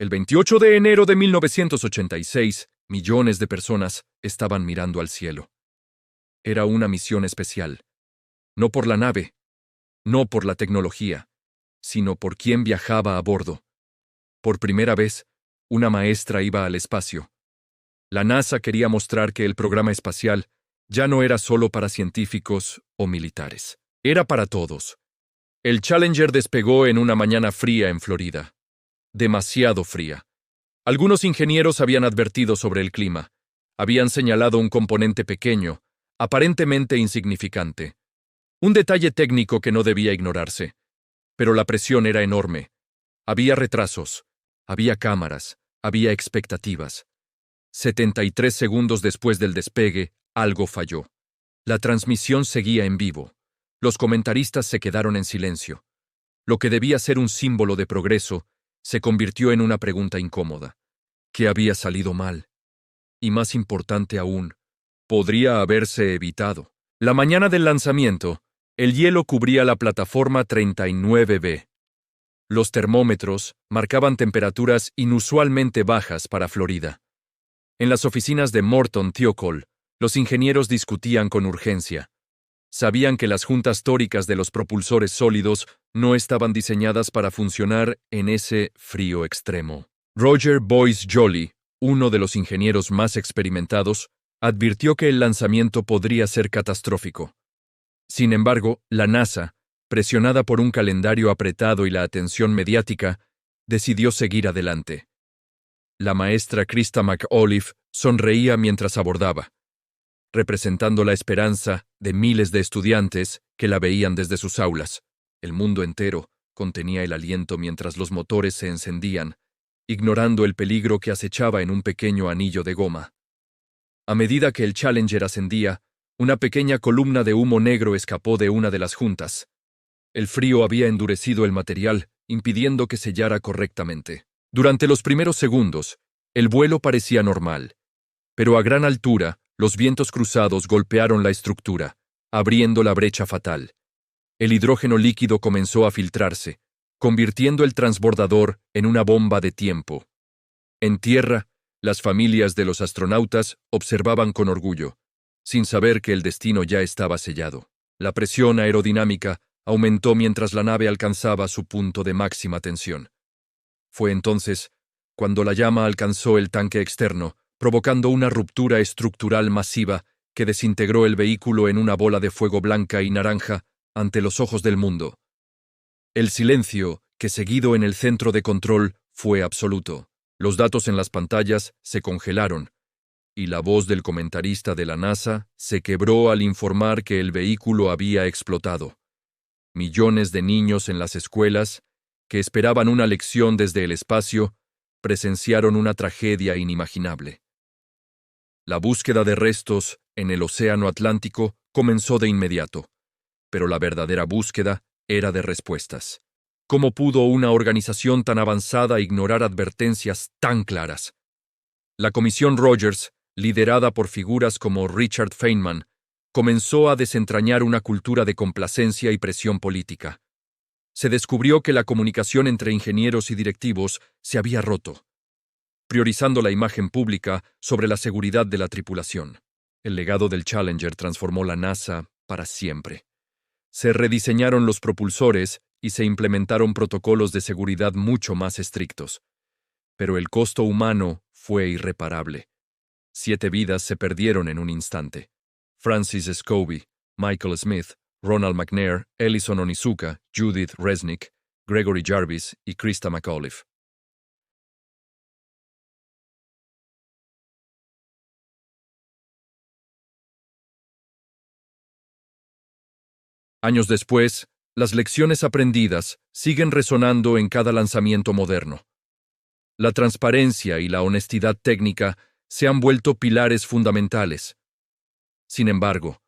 El 28 de enero de 1986, millones de personas estaban mirando al cielo. Era una misión especial. No por la nave, no por la tecnología, sino por quién viajaba a bordo. Por primera vez, una maestra iba al espacio. La NASA quería mostrar que el programa espacial ya no era solo para científicos o militares. Era para todos. El Challenger despegó en una mañana fría en Florida. Demasiado fría. Algunos ingenieros habían advertido sobre el clima. Habían señalado un componente pequeño, aparentemente insignificante. Un detalle técnico que no debía ignorarse. Pero la presión era enorme. Había retrasos. Había cámaras. Había expectativas. 73 segundos después del despegue, algo falló. La transmisión seguía en vivo. Los comentaristas se quedaron en silencio. Lo que debía ser un símbolo de progreso se convirtió en una pregunta incómoda. ¿Qué había salido mal? Y más importante aún, podría haberse evitado. La mañana del lanzamiento, el hielo cubría la plataforma 39B. Los termómetros marcaban temperaturas inusualmente bajas para Florida. En las oficinas de Morton Thiokol, los ingenieros discutían con urgencia. Sabían que las juntas tóricas de los propulsores sólidos no estaban diseñadas para funcionar en ese frío extremo. Roger Boyce Joly, uno de los ingenieros más experimentados, advirtió que el lanzamiento podría ser catastrófico. Sin embargo, la NASA, presionada por un calendario apretado y la atención mediática, decidió seguir adelante. La maestra Krista McAuliffe sonreía mientras abordaba, representando la esperanza de miles de estudiantes que la veían desde sus aulas. El mundo entero contenía el aliento mientras los motores se encendían, ignorando el peligro que acechaba en un pequeño anillo de goma. A medida que el Challenger ascendía, una pequeña columna de humo negro escapó de una de las juntas. El frío había endurecido el material, impidiendo que sellara correctamente. Durante los primeros segundos, el vuelo parecía normal, pero a gran altura, los vientos cruzados golpearon la estructura, abriendo la brecha fatal. El hidrógeno líquido comenzó a filtrarse, convirtiendo el transbordador en una bomba de tiempo. En tierra, las familias de los astronautas observaban con orgullo, sin saber que el destino ya estaba sellado. La presión aerodinámica aumentó mientras la nave alcanzaba su punto de máxima tensión. Fue entonces cuando la llama alcanzó el tanque externo, provocando una ruptura estructural masiva que desintegró el vehículo en una bola de fuego blanca y naranja ante los ojos del mundo. El silencio, que seguido en el centro de control, fue absoluto. Los datos en las pantallas se congelaron, y la voz del comentarista de la NASA se quebró al informar que el vehículo había explotado. Millones de niños en las escuelas, que esperaban una lección desde el espacio, presenciaron una tragedia inimaginable. La búsqueda de restos en el Océano Atlántico comenzó de inmediato, pero la verdadera búsqueda era de respuestas. ¿Cómo pudo una organización tan avanzada ignorar advertencias tan claras? La Comisión Rogers, liderada por figuras como Richard Feynman, comenzó a desentrañar una cultura de complacencia y presión política. Se descubrió que la comunicación entre ingenieros y directivos se había roto, priorizando la imagen pública sobre la seguridad de la tripulación. El legado del Challenger transformó la NASA para siempre. Se rediseñaron los propulsores y se implementaron protocolos de seguridad mucho más estrictos. Pero el costo humano fue irreparable. 7 vidas se perdieron en un instante. Francis Scobie, Michael Smith, Ronald McNair, Ellison Onizuka, Judith Resnick, Gregory Jarvis y Krista McAuliffe. Años después, las lecciones aprendidas siguen resonando en cada lanzamiento moderno. La transparencia y la honestidad técnica se han vuelto pilares fundamentales. Sin embargo,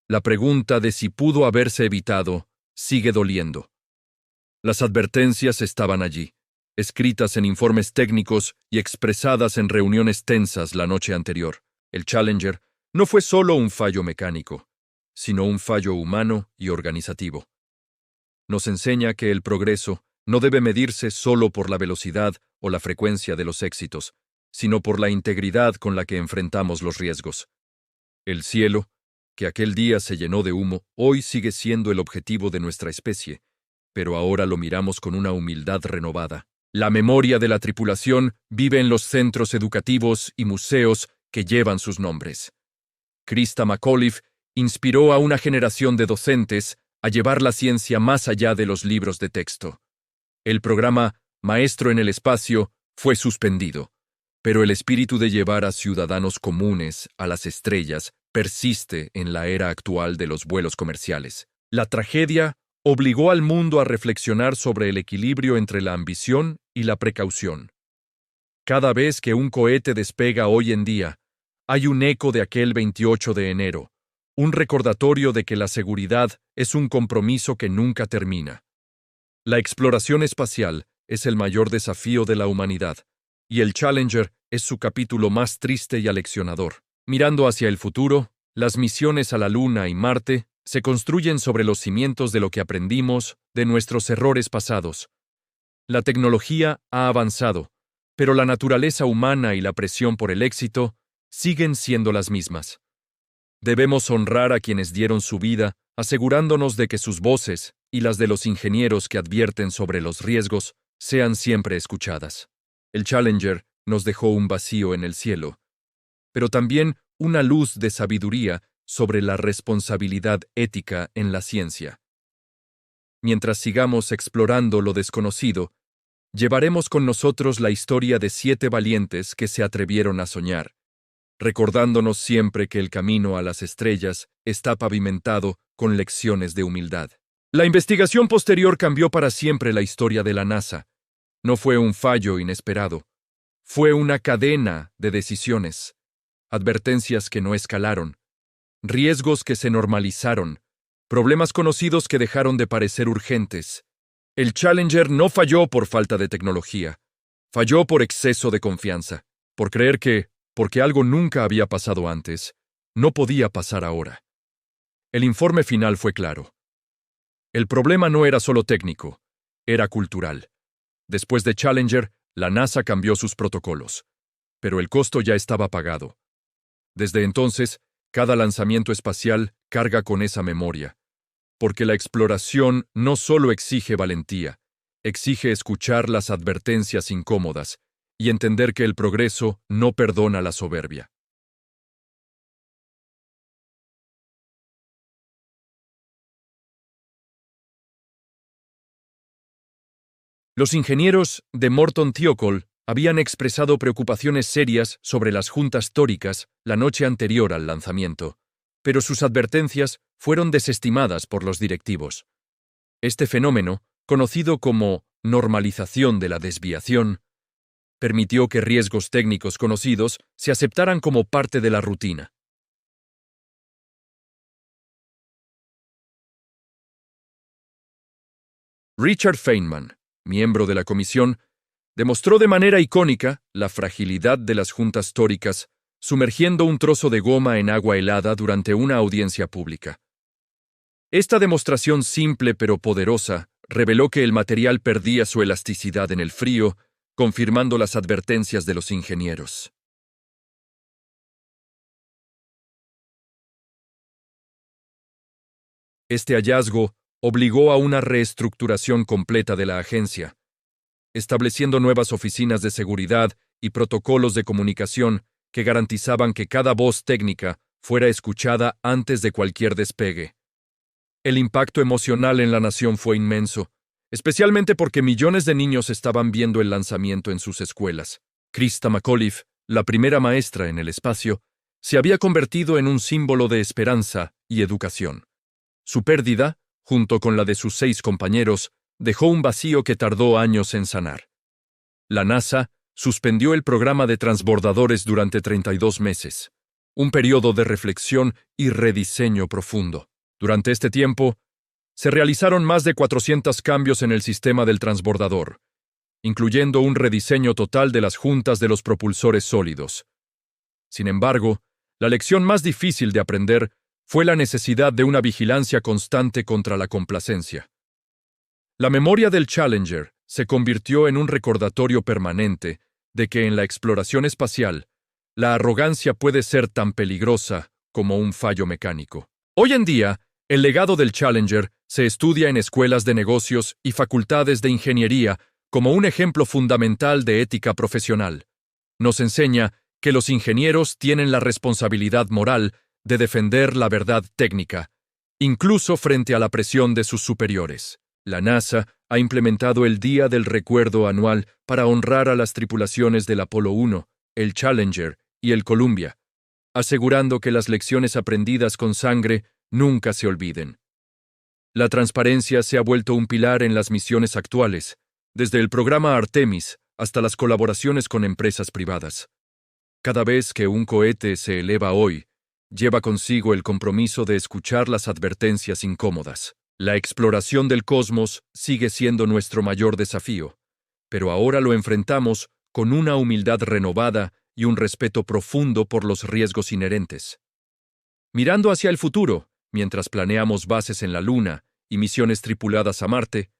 la pregunta de si pudo haberse evitado sigue doliendo. Las advertencias estaban allí, escritas en informes técnicos y expresadas en reuniones tensas la noche anterior. El Challenger no fue solo un fallo mecánico, sino un fallo humano y organizativo. Nos enseña que el progreso no debe medirse solo por la velocidad o la frecuencia de los éxitos, sino por la integridad con la que enfrentamos los riesgos. El cielo, que aquel día se llenó de humo, hoy sigue siendo el objetivo de nuestra especie, pero ahora lo miramos con una humildad renovada. La memoria de la tripulación vive en los centros educativos y museos que llevan sus nombres. Krista McAuliffe inspiró a una generación de docentes a llevar la ciencia más allá de los libros de texto. El programa Maestro en el Espacio fue suspendido, pero el espíritu de llevar a ciudadanos comunes a las estrellas persiste en la era actual de los vuelos comerciales. La tragedia obligó al mundo a reflexionar sobre el equilibrio entre la ambición y la precaución. Cada vez que un cohete despega hoy en día, hay un eco de aquel 28 de enero, un recordatorio de que la seguridad es un compromiso que nunca termina. La exploración espacial es el mayor desafío de la humanidad, y el Challenger es su capítulo más triste y aleccionador. Mirando hacia el futuro, las misiones a la Luna y Marte se construyen sobre los cimientos de lo que aprendimos de nuestros errores pasados. La tecnología ha avanzado, pero la naturaleza humana y la presión por el éxito siguen siendo las mismas. Debemos honrar a quienes dieron su vida, asegurándonos de que sus voces y las de los ingenieros que advierten sobre los riesgos sean siempre escuchadas. El Challenger nos dejó un vacío en el cielo, pero también una luz de sabiduría sobre la responsabilidad ética en la ciencia. Mientras sigamos explorando lo desconocido, llevaremos con nosotros la historia de 7 valientes que se atrevieron a soñar, recordándonos siempre que el camino a las estrellas está pavimentado con lecciones de humildad. La investigación posterior cambió para siempre la historia de la NASA. No fue un fallo inesperado. Fue una cadena de decisiones, advertencias que no escalaron, riesgos que se normalizaron, problemas conocidos que dejaron de parecer urgentes. El Challenger no falló por falta de tecnología, falló por exceso de confianza, por creer que, porque algo nunca había pasado antes, no podía pasar ahora. El informe final fue claro. El problema no era solo técnico, era cultural. Después de Challenger, la NASA cambió sus protocolos, pero el costo ya estaba pagado. Desde entonces, cada lanzamiento espacial carga con esa memoria, porque la exploración no solo exige valentía, exige escuchar las advertencias incómodas y entender que el progreso no perdona la soberbia. Los ingenieros de Morton Thiokol habían expresado preocupaciones serias sobre las juntas tóricas la noche anterior al lanzamiento, pero sus advertencias fueron desestimadas por los directivos. Este fenómeno, conocido como normalización de la desviación, permitió que riesgos técnicos conocidos se aceptaran como parte de la rutina. Richard Feynman, miembro de la comisión, demostró de manera icónica la fragilidad de las juntas tóricas, sumergiendo un trozo de goma en agua helada durante una audiencia pública. Esta demostración simple pero poderosa reveló que el material perdía su elasticidad en el frío, confirmando las advertencias de los ingenieros. Este hallazgo obligó a una reestructuración completa de la agencia, estableciendo nuevas oficinas de seguridad y protocolos de comunicación que garantizaban que cada voz técnica fuera escuchada antes de cualquier despegue. El impacto emocional en la nación fue inmenso, especialmente porque millones de niños estaban viendo el lanzamiento en sus escuelas. Krista McAuliffe, la primera maestra en el espacio, se había convertido en un símbolo de esperanza y educación. Su pérdida, junto con la de sus 6 compañeros, dejó un vacío que tardó años en sanar. La NASA suspendió el programa de transbordadores durante 32 meses, un periodo de reflexión y rediseño profundo. Durante este tiempo, se realizaron más de 400 cambios en el sistema del transbordador, incluyendo un rediseño total de las juntas de los propulsores sólidos. Sin embargo, la lección más difícil de aprender fue la necesidad de una vigilancia constante contra la complacencia. La memoria del Challenger se convirtió en un recordatorio permanente de que en la exploración espacial, la arrogancia puede ser tan peligrosa como un fallo mecánico. Hoy en día, el legado del Challenger se estudia en escuelas de negocios y facultades de ingeniería como un ejemplo fundamental de ética profesional. Nos enseña que los ingenieros tienen la responsabilidad moral de defender la verdad técnica, incluso frente a la presión de sus superiores. La NASA ha implementado el Día del Recuerdo anual para honrar a las tripulaciones del Apolo 1, el Challenger y el Columbia, asegurando que las lecciones aprendidas con sangre nunca se olviden. La transparencia se ha vuelto un pilar en las misiones actuales, desde el programa Artemis hasta las colaboraciones con empresas privadas. Cada vez que un cohete se eleva hoy, lleva consigo el compromiso de escuchar las advertencias incómodas. La exploración del cosmos sigue siendo nuestro mayor desafío, pero ahora lo enfrentamos con una humildad renovada y un respeto profundo por los riesgos inherentes. Mirando hacia el futuro, mientras planeamos bases en la Luna y misiones tripuladas a Marte,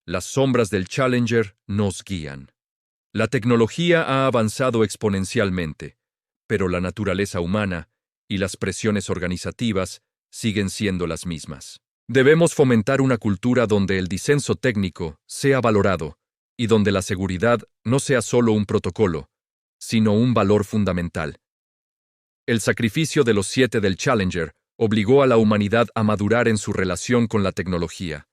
las sombras del Challenger nos guían. La tecnología ha avanzado exponencialmente, pero la naturaleza humana y las presiones organizativas siguen siendo las mismas. Debemos fomentar una cultura donde el disenso técnico sea valorado y donde la seguridad no sea solo un protocolo, sino un valor fundamental. El sacrificio de los 7 del Challenger obligó a la humanidad a madurar en su relación con la tecnología.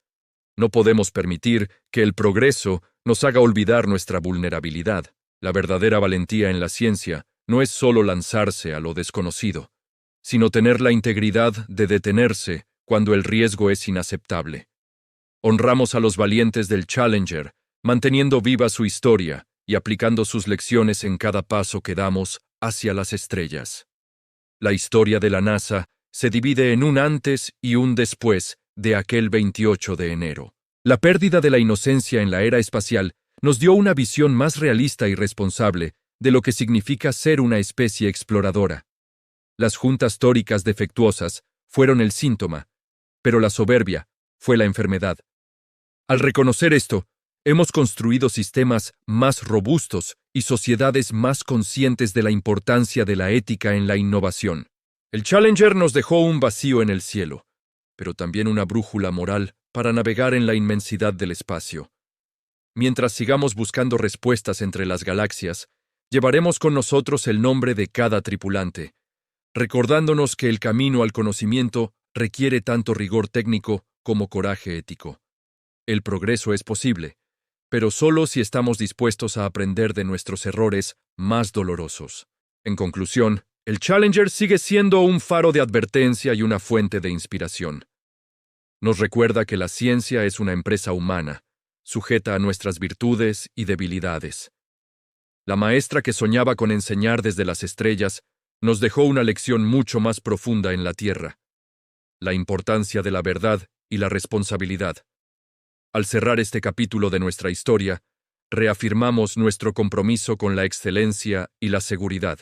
No podemos permitir que el progreso nos haga olvidar nuestra vulnerabilidad. La verdadera valentía en la ciencia no es solo lanzarse a lo desconocido, sino tener la integridad de detenerse cuando el riesgo es inaceptable. Honramos a los valientes del Challenger, manteniendo viva su historia y aplicando sus lecciones en cada paso que damos hacia las estrellas. La historia de la NASA se divide en un antes y un después de aquel 28 de enero. La pérdida de la inocencia en la era espacial nos dio una visión más realista y responsable de lo que significa ser una especie exploradora. Las juntas tóricas defectuosas fueron el síntoma, pero la soberbia fue la enfermedad. Al reconocer esto, hemos construido sistemas más robustos y sociedades más conscientes de la importancia de la ética en la innovación. El Challenger nos dejó un vacío en el cielo, pero también una brújula moral para navegar en la inmensidad del espacio. Mientras sigamos buscando respuestas entre las galaxias, llevaremos con nosotros el nombre de cada tripulante, recordándonos que el camino al conocimiento requiere tanto rigor técnico como coraje ético. El progreso es posible, pero solo si estamos dispuestos a aprender de nuestros errores más dolorosos. En conclusión, el Challenger sigue siendo un faro de advertencia y una fuente de inspiración. Nos recuerda que la ciencia es una empresa humana, sujeta a nuestras virtudes y debilidades. La maestra que soñaba con enseñar desde las estrellas nos dejó una lección mucho más profunda en la Tierra: la importancia de la verdad y la responsabilidad. Al cerrar este capítulo de nuestra historia, reafirmamos nuestro compromiso con la excelencia y la seguridad.